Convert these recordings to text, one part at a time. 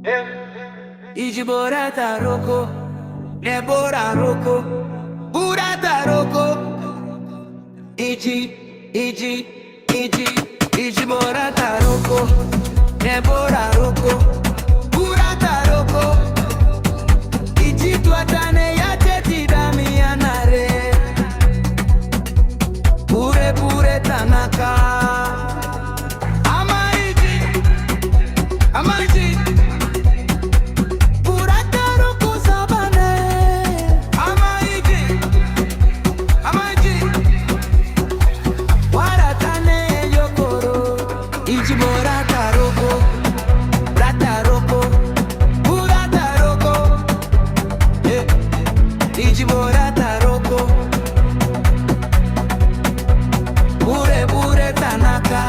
Iji borata roko, nebora roko, burata roko. Iji borata roko, nebora roko, burata roko. Iji tuatane ya teti damianare, pure tanaka. Amaiji. Iji borata roko, rata roko, burata roko. Iji borata roko, pure tanaka.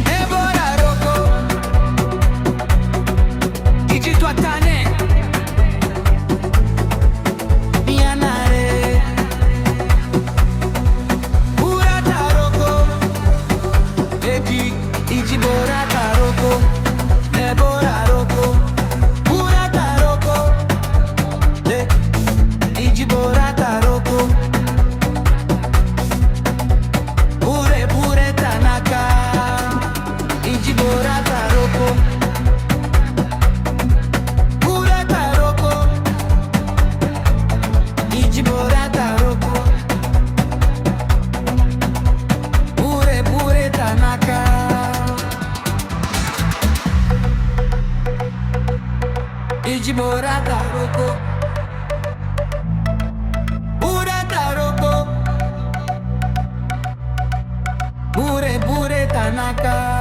Nebora roko, iji tuatane mianare. Burata roko, Iji borata roko, nebora roko, burata roko. Iji borata roko, pure tanaka. Iji borata roko, burata roko. Iji borata roko, pure tanaka. Iji borata roko, burata roko, pure tanaka.